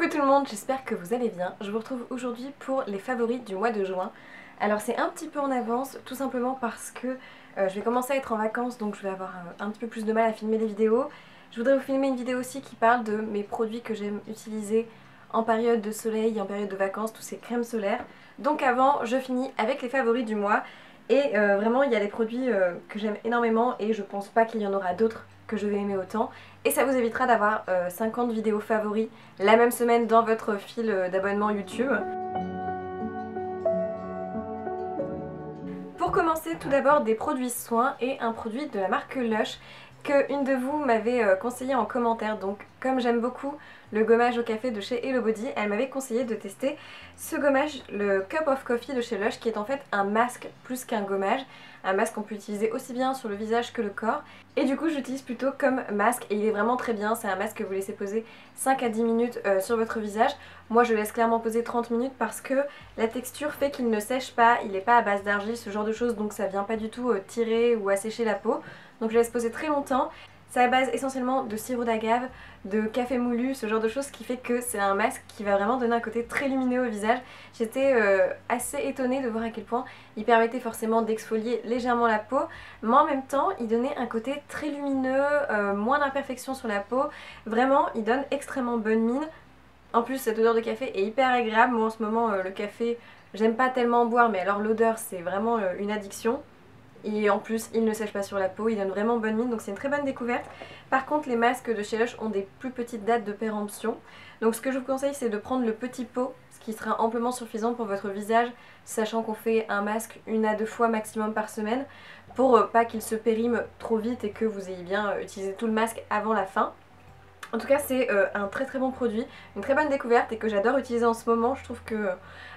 Coucou tout le monde, j'espère que vous allez bien. Je vous retrouve aujourd'hui pour les favoris du mois de juin. Alors c'est un petit peu en avance, tout simplement parce que je vais commencer à être en vacances, donc je vais avoir un petit peu plus de mal à filmer les vidéos. Je voudrais vous filmer une vidéo aussi qui parle de mes produits que j'aime utiliser en période de soleil, en période de vacances, tous ces crèmes solaires. Donc avant, je finis avec les favoris du mois. Et vraiment, il y a des produits que j'aime énormément et je pense pas qu'il y en aura d'autres que je vais aimer autant. Et ça vous évitera d'avoir 50 vidéos favoris la même semaine dans votre fil d'abonnement YouTube. Pour commencer, tout d'abord des produits soins et un produit de la marque Lush que une de vous m'avait conseillé en commentaire. Donc comme j'aime beaucoup le gommage au café de chez Hello Body, elle m'avait conseillé de tester ce gommage, le Cup of Coffee de chez Lush, qui est en fait un masque plus qu'un gommage. Un masque qu'on peut utiliser aussi bien sur le visage que le corps. Et du coup j'utilise plutôt comme masque et il est vraiment très bien. C'est un masque que vous laissez poser 5 à 10 minutes sur votre visage. Moi je laisse clairement poser 30 minutes parce que la texture fait qu'il ne sèche pas. Il n'est pas à base d'argile, ce genre de choses, donc ça vient pas du tout tirer ou assécher la peau. Donc je laisse poser très longtemps. C'est à base essentiellement de sirop d'agave, de café moulu, ce genre de choses qui fait que c'est un masque qui va vraiment donner un côté très lumineux au visage. J'étais assez étonnée de voir à quel point il permettait forcément d'exfolier légèrement la peau, mais en même temps il donnait un côté très lumineux, moins d'imperfections sur la peau. Vraiment, il donne extrêmement bonne mine. En plus cette odeur de café est hyper agréable. Moi en ce moment le café, j'aime pas tellement en boire, mais alors l'odeur c'est vraiment une addiction. Et en plus il ne sèche pas sur la peau, il donne vraiment bonne mine, donc c'est une très bonne découverte. Par contre les masques de chez Lush ont des plus petites dates de péremption. Donc ce que je vous conseille c'est de prendre le petit pot, ce qui sera amplement suffisant pour votre visage, sachant qu'on fait un masque 1 à 2 fois maximum par semaine, pour pas qu'il se périme trop vite et que vous ayez bien utilisé tout le masque avant la fin. En tout cas c'est un très très bon produit, une très bonne découverte et que j'adore utiliser en ce moment. Je trouve que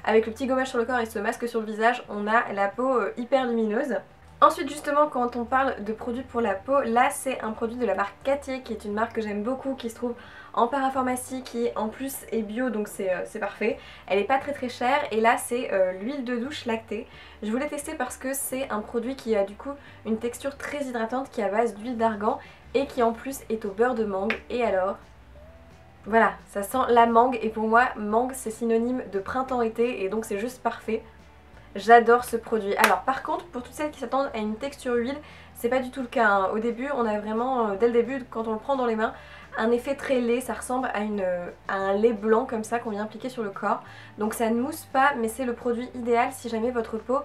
avec le petit gommage sur le corps et ce masque sur le visage, on a la peau hyper lumineuse. Ensuite justement quand on parle de produits pour la peau, là c'est un produit de la marque Cartier qui est une marque que j'aime beaucoup, qui se trouve en parapharmacie, qui en plus est bio, donc c'est parfait. Elle est pas très chère et là c'est l'huile de douche lactée. Je voulais tester parce que c'est un produit qui a du coup une texture très hydratante, qui est à base d'huile d'argan et qui en plus est au beurre de mangue. Et alors voilà, ça sent la mangue et pour moi mangue c'est synonyme de printemps-été et donc c'est juste parfait. J'adore ce produit. Alors par contre, pour toutes celles qui s'attendent à une texture huile, c'est pas du tout le cas, hein. Au début, on a vraiment, dès le début, quand on le prend dans les mains, un effet très lait. Ça ressemble à un lait blanc comme ça qu'on vient appliquer sur le corps. Donc ça ne mousse pas, mais c'est le produit idéal si jamais votre peau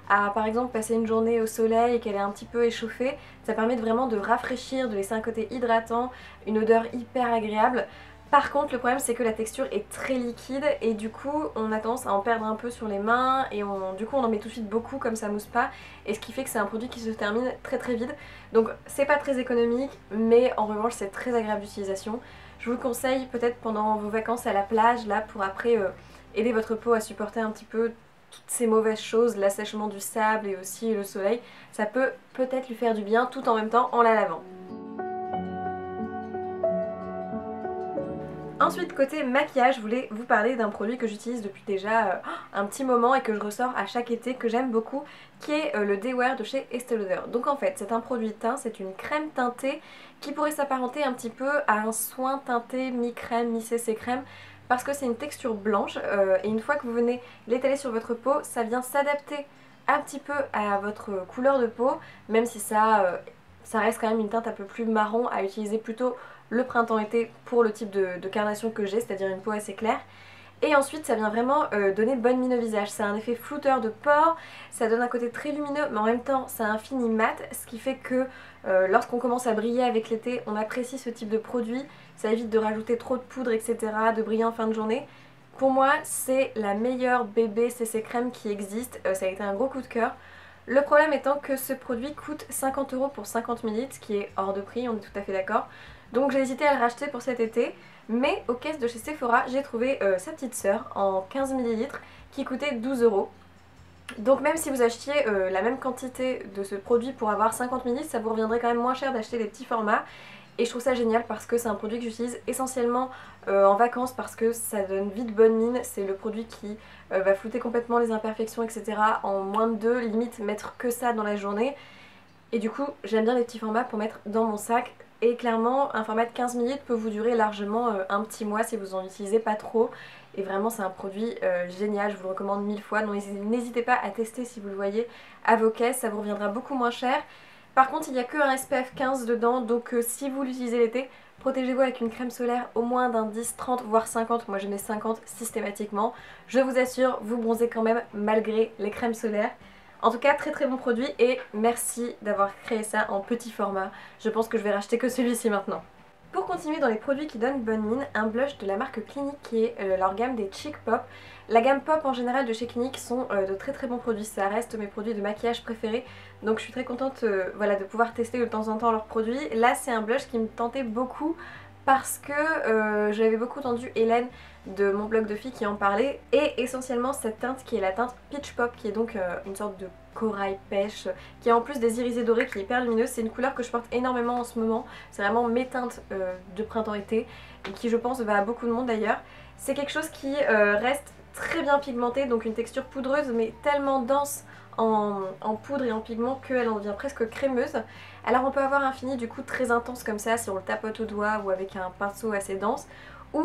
a par exemple passé une journée au soleil et qu'elle est un petit peu échauffée. Ça permet vraiment de rafraîchir, de laisser un côté hydratant, une odeur hyper agréable. Par contre le problème c'est que la texture est très liquide et du coup on a tendance à en perdre un peu sur les mains et du coup on en met tout de suite beaucoup comme ça mousse pas, et ce qui fait que c'est un produit qui se termine très vite. Donc c'est pas très économique, mais en revanche c'est très agréable d'utilisation. Je vous le conseille peut-être pendant vos vacances à la plage là, pour après aider votre peau à supporter un petit peu toutes ces mauvaises choses, l'assèchement du sable et aussi le soleil. Ça peut peut-être lui faire du bien tout en même temps en la lavant. Ensuite côté maquillage, je voulais vous parler d'un produit que j'utilise depuis déjà un petit moment et que je ressors à chaque été, que j'aime beaucoup, qui est le Day Wear de chez Estée Lauder. Donc en fait c'est un produit teint, c'est une crème teintée qui pourrait s'apparenter un petit peu à un soin teinté mi-crème, mi-CC crème, parce que c'est une texture blanche et une fois que vous venez l'étaler sur votre peau, ça vient s'adapter un petit peu à votre couleur de peau, même si ça reste quand même une teinte un peu plus marron à utiliser plutôt le printemps-été pour le type de carnation que j'ai, c'est-à-dire une peau assez claire. Et ensuite ça vient vraiment donner bonne mine au visage. C'est un effet flouteur de pores, ça donne un côté très lumineux mais en même temps ça a un fini mat, ce qui fait que lorsqu'on commence à briller avec l'été, on apprécie ce type de produit. Ça évite de rajouter trop de poudre etc, de briller en fin de journée. Pour moi c'est la meilleure bébé CC crème qui existe, ça a été un gros coup de cœur. Le problème étant que ce produit coûte 50 € pour 50 ml, ce qui est hors de prix, on est tout à fait d'accord. Donc j'ai hésité à le racheter pour cet été, mais aux caisses de chez Sephora, j'ai trouvé sa petite sœur en 15 ml qui coûtait 12 €. Donc même si vous achetiez la même quantité de ce produit pour avoir 50 ml, ça vous reviendrait quand même moins cher d'acheter les petits formats. Et je trouve ça génial parce que c'est un produit que j'utilise essentiellement en vacances parce que ça donne vite bonne mine. C'est le produit qui va flouter complètement les imperfections etc. en moins de 2, limite mettre que ça dans la journée. Et du coup j'aime bien les petits formats pour mettre dans mon sac. et clairement un format de 15 ml peut vous durer largement un petit mois si vous en utilisez pas trop. Et vraiment c'est un produit génial, je vous le recommande 1000 fois, donc n'hésitez pas à tester si vous le voyez à vos caisses, ça vous reviendra beaucoup moins cher. Par contre il n'y a que un SPF 15 dedans, donc si vous l'utilisez l'été, protégez-vous avec une crème solaire au moins d'un 10, 30 voire 50, moi je mets 50 systématiquement. Je vous assure, vous bronzez quand même malgré les crèmes solaires. En tout cas très très bon produit et merci d'avoir créé ça en petit format. Je pense que je vais racheter que celui-ci maintenant. Pour continuer dans les produits qui donnent bonne mine, un blush de la marque Clinique qui est leur gamme des Cheek Pop. La gamme Pop en général de chez Clinique sont de très très bons produits, ça reste mes produits de maquillage préférés. Donc je suis très contente voilà, de pouvoir tester de temps en temps leurs produits. Là c'est un blush qui me tentait beaucoup parce que j'avais beaucoup entendu Hélène de mon blog de filles qui en parlait, et essentiellement cette teinte qui est la teinte Peach Pop, qui est donc une sorte de corail pêche, qui a en plus des irisés dorés, qui est hyper lumineuse. C'est une couleur que je porte énormément en ce moment, c'est vraiment mes teintes de printemps-été et qui je pense va à beaucoup de monde d'ailleurs. C'est quelque chose qui reste très bien pigmenté, donc une texture poudreuse mais tellement dense en poudre et en pigment qu'elle en devient presque crémeuse. Alors on peut avoir un fini du coup très intense comme ça si on le tapote au doigt ou avec un pinceau assez dense, ou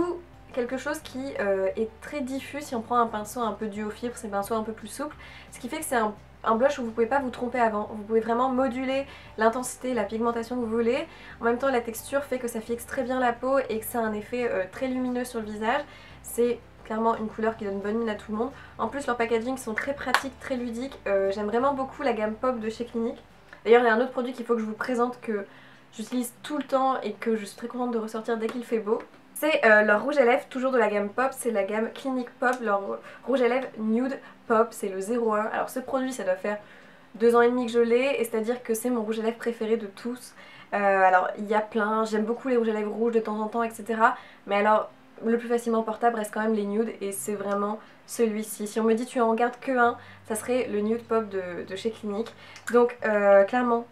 quelque chose qui est très diffus si on prend un pinceau un peu duo fibre, c'est un pinceau un peu plus souple, ce qui fait que c'est un blush où vous pouvez pas vous tromper avant, vous pouvez vraiment moduler l'intensité, la pigmentation que vous voulez. En même temps la texture fait que ça fixe très bien la peau et que ça a un effet très lumineux sur le visage. C'est clairement une couleur qui donne bonne mine à tout le monde. En plus leurs packaging sont très pratiques, très ludiques. J'aime vraiment beaucoup la gamme Pop de chez Clinique. D'ailleurs il y a un autre produit qu'il faut que je vous présente que j'utilise tout le temps et que je suis très contente de ressortir dès qu'il fait beau. C'est leur rouge à lèvres, toujours de la gamme Pop, c'est la gamme Clinique Pop, leur rouge à lèvres Nude Pop, c'est le 01. Alors ce produit ça doit faire 2 ans et demi que je l'ai, et c'est à dire que c'est mon rouge à lèvres préféré de tous. Alors il y a plein, j'aime beaucoup les rouges à lèvres rouges de temps en temps, etc. Mais alors le plus facilement portable reste quand même les nudes, et c'est vraiment celui-ci. Si on me dit tu en gardes que un, ça serait le Nude Pop de chez Clinique. Donc clairement,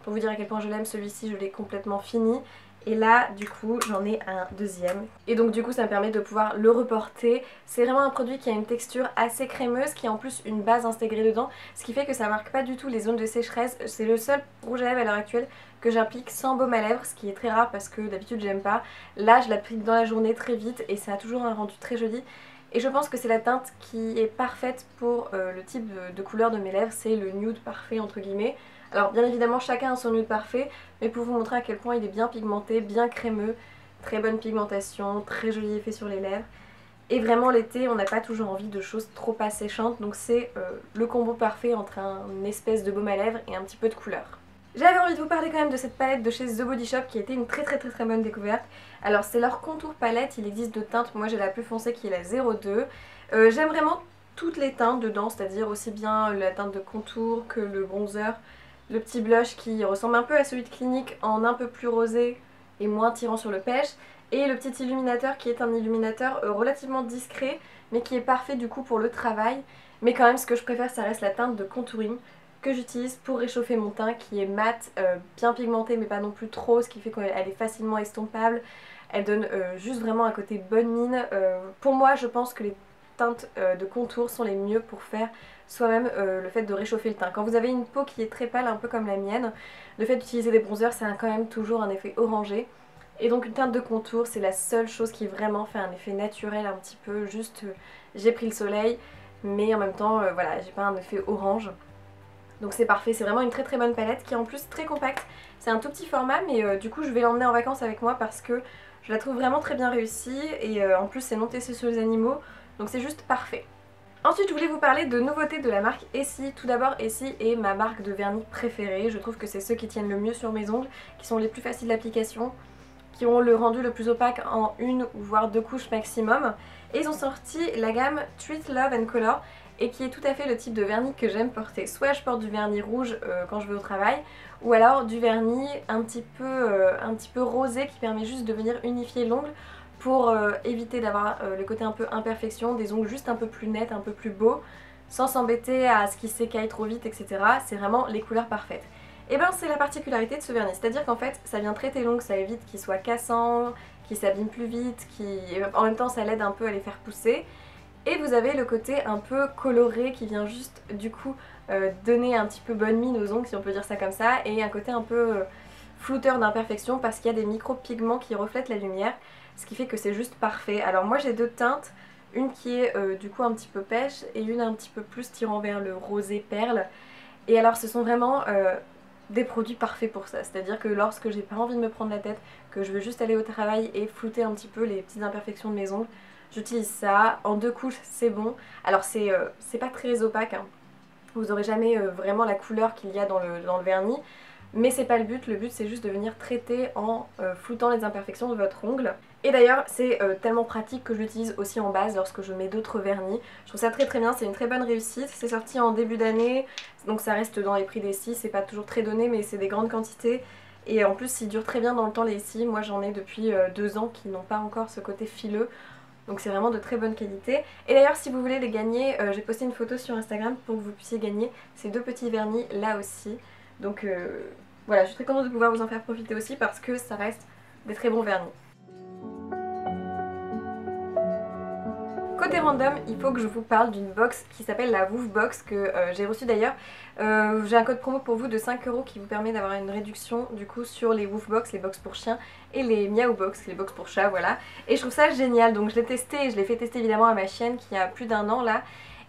pour vous dire à quel point je l'aime, celui-ci je l'ai complètement fini. Et là du coup j'en ai un deuxième. Et donc du coup ça me permet de pouvoir le reporter. C'est vraiment un produit qui a une texture assez crémeuse, qui a en plus une base intégrée dedans, ce qui fait que ça marque pas du tout les zones de sécheresse. C'est le seul rouge à lèvres à l'heure actuelle que j'applique sans baume à lèvres, ce qui est très rare parce que d'habitude j'aime pas. Là je l'applique dans la journée très vite et ça a toujours un rendu très joli. Et je pense que c'est la teinte qui est parfaite pour le type de couleur de mes lèvres, c'est le nude parfait entre guillemets. Alors bien évidemment chacun a son nude parfait, mais pour vous montrer à quel point il est bien pigmenté, bien crémeux, très bonne pigmentation, très joli effet sur les lèvres. Et vraiment l'été on n'a pas toujours envie de choses trop asséchantes, donc c'est le combo parfait entre une espèce de baume à lèvres et un petit peu de couleur. J'avais envie de vous parler quand même de cette palette de chez The Body Shop qui a été une très bonne découverte. Alors c'est leur contour palette, il existe deux teintes, moi j'ai la plus foncée qui est la 02. J'aime vraiment toutes les teintes dedans, c'est-à-dire aussi bien la teinte de contour que le bronzer, le petit blush qui ressemble un peu à celui de Clinique en un peu plus rosé et moins tirant sur le pêche, et le petit illuminateur qui est un illuminateur relativement discret mais qui est parfait du coup pour le travail. Mais quand même ce que je préfère ça reste la teinte de contouring que j'utilise pour réchauffer mon teint, qui est mat, bien pigmenté mais pas non plus trop, ce qui fait qu'elle est facilement estompable. Elle donne juste vraiment un côté bonne mine. Pour moi je pense que les teintes de contour sont les mieux pour faire soi-même le fait de réchauffer le teint. Quand vous avez une peau qui est très pâle, un peu comme la mienne, le fait d'utiliser des bronzers ça a quand même toujours un effet orangé. Et donc une teinte de contour c'est la seule chose qui vraiment fait un effet naturel un petit peu, juste j'ai pris le soleil mais en même temps voilà, j'ai pas un effet orange. Donc c'est parfait, c'est vraiment une très bonne palette qui est en plus très compacte. C'est un tout petit format mais du coup je vais l'emmener en vacances avec moi parce que je la trouve vraiment très bien réussie et en plus c'est non testé sur les animaux, donc c'est juste parfait. Ensuite je voulais vous parler de nouveautés de la marque Essie. Tout d'abord Essie est ma marque de vernis préférée, je trouve que c'est ceux qui tiennent le mieux sur mes ongles, qui sont les plus faciles d'application, qui ont le rendu le plus opaque en une ou voire 2 couches maximum. Et ils ont sorti la gamme Treat Love and Color, et qui est tout à fait le type de vernis que j'aime porter. Soit je porte du vernis rouge quand je vais au travail, ou alors du vernis un petit peu rosé qui permet juste de venir unifier l'ongle pour éviter d'avoir le côté un peu imperfection, des ongles juste un peu plus nets, un peu plus beaux, sans s'embêter à ce qui s'écaille trop vite, etc. C'est vraiment les couleurs parfaites. Et ben c'est la particularité de ce vernis, c'est à dire qu'en fait ça vient traiter l'ongle, ça évite qu'il soit cassant, qu'il s'abîme plus vite, en même temps ça l'aide un peu à les faire pousser. Et vous avez le côté un peu coloré qui vient juste du coup donner un petit peu bonne mine aux ongles si on peut dire ça comme ça, et un côté un peu flouteur d'imperfection parce qu'il y a des micro-pigments qui reflètent la lumière, ce qui fait que c'est juste parfait. Alors moi j'ai deux teintes, une qui est du coup un petit peu pêche et une un petit peu plus tirant vers le rosé perle. Et alors ce sont vraiment des produits parfaits pour ça, c'est-à-dire que lorsque j'ai pas envie de me prendre la tête, que je veux juste aller au travail et flouter un petit peu les petites imperfections de mes ongles, j'utilise ça. En 2 couches c'est bon. Alors c'est pas très opaque, hein. Vous aurez jamais vraiment la couleur qu'il y a dans le vernis, mais c'est pas le but c'est juste de venir traiter en floutant les imperfections de votre ongle. Et d'ailleurs c'est tellement pratique que je l'utilise aussi en base lorsque je mets d'autres vernis. Je trouve ça très bien, c'est une très bonne réussite. C'est sorti en début d'année, donc ça reste dans les prix des scies, c'est pas toujours très donné mais c'est des grandes quantités. Et en plus ils durent très bien dans le temps les scies, moi j'en ai depuis 2 ans qui n'ont pas encore ce côté fileux. Donc c'est vraiment de très bonne qualité. Et d'ailleurs si vous voulez les gagner, j'ai posté une photo sur Instagram pour que vous puissiez gagner ces 2 petits vernis là aussi. Donc voilà, je suis très contente de pouvoir vous en faire profiter aussi parce que ça reste des très bons vernis. Côté random, il faut que je vous parle d'une box qui s'appelle la Woof Box que j'ai reçue d'ailleurs. J'ai un code promo pour vous de 5 € qui vous permet d'avoir une réduction du coup sur les Woof Box, les box pour chiens et les Miaou Box, les box pour chats, voilà. Et je trouve ça génial, donc je l'ai testé et je l'ai fait tester évidemment à ma chienne qui a plus d'1 an là.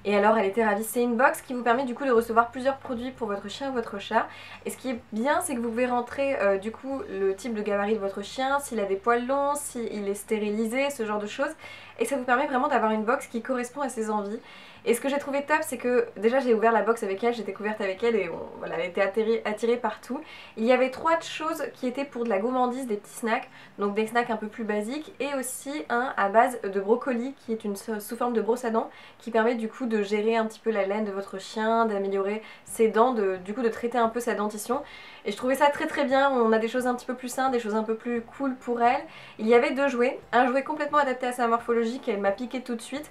Et alors elle était ravie. C'est une box qui vous permet du coup de recevoir plusieurs produits pour votre chien ou votre chat. Et ce qui est bien c'est que vous pouvez rentrer du coup le type de gabarit de votre chien, s'il a des poils longs, s'il est stérilisé, ce genre de choses. Et ça vous permet vraiment d'avoir une box qui correspond à ses envies. Et ce que j'ai trouvé top c'est que déjà j'ai ouvert la box avec elle, j'étais couverte avec elle et voilà, elle était attirée partout. Il y avait 3 choses qui étaient pour de la gourmandise, des petits snacks, donc des snacks un peu plus basiques, et aussi un à base de brocoli qui est une sous forme de brosse à dents qui permet du coup de gérer un petit peu la laine de votre chien, d'améliorer ses dents, du coup de traiter un peu sa dentition. Et je trouvais ça très bien, on a des choses un petit peu plus saines, des choses un peu plus cool pour elle. Il y avait 2 jouets, un jouet complètement adapté à sa morphologie qu'elle m'a piqué tout de suite,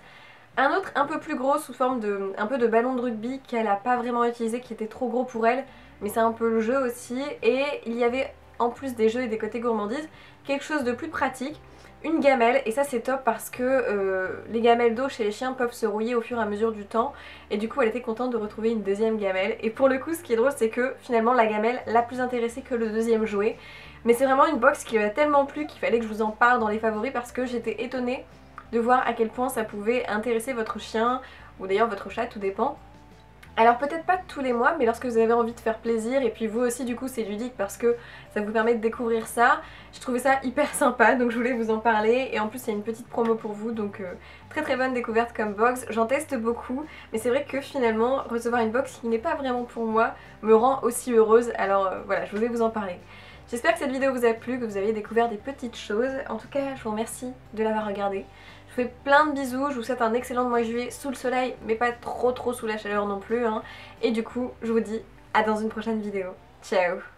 un autre un peu plus gros sous forme de un peu de ballon de rugby qu'elle n'a pas vraiment utilisé, qui était trop gros pour elle, mais c'est un peu le jeu aussi. Et il y avait en plus des jeux et des côtés gourmandises, quelque chose de plus pratique, une gamelle, et ça c'est top parce que les gamelles d'eau chez les chiens peuvent se rouiller au fur et à mesure du temps, et du coup elle était contente de retrouver une deuxième gamelle. Et pour le coup ce qui est drôle c'est que finalement la gamelle l'a plus intéressée que le deuxième jouet, mais c'est vraiment une box qui m'a tellement plu qu'il fallait que je vous en parle dans les favoris parce que j'étais étonnée de voir à quel point ça pouvait intéresser votre chien ou d'ailleurs votre chat, tout dépend. Alors peut-être pas tous les mois, mais lorsque vous avez envie de faire plaisir, et puis vous aussi du coup c'est ludique parce que ça vous permet de découvrir ça. Je trouvais ça hyper sympa, donc je voulais vous en parler, et en plus il y a une petite promo pour vous, donc très bonne découverte comme box. J'en teste beaucoup, mais c'est vrai que finalement recevoir une box qui n'est pas vraiment pour moi me rend aussi heureuse, alors voilà, je voulais vous en parler. J'espère que cette vidéo vous a plu, que vous avez découvert des petites choses. En tout cas, je vous remercie de l'avoir regardée. Je vous fais plein de bisous, je vous souhaite un excellent mois de juillet sous le soleil, mais pas trop sous la chaleur non plus, hein. Et du coup, je vous dis à dans une prochaine vidéo. Ciao!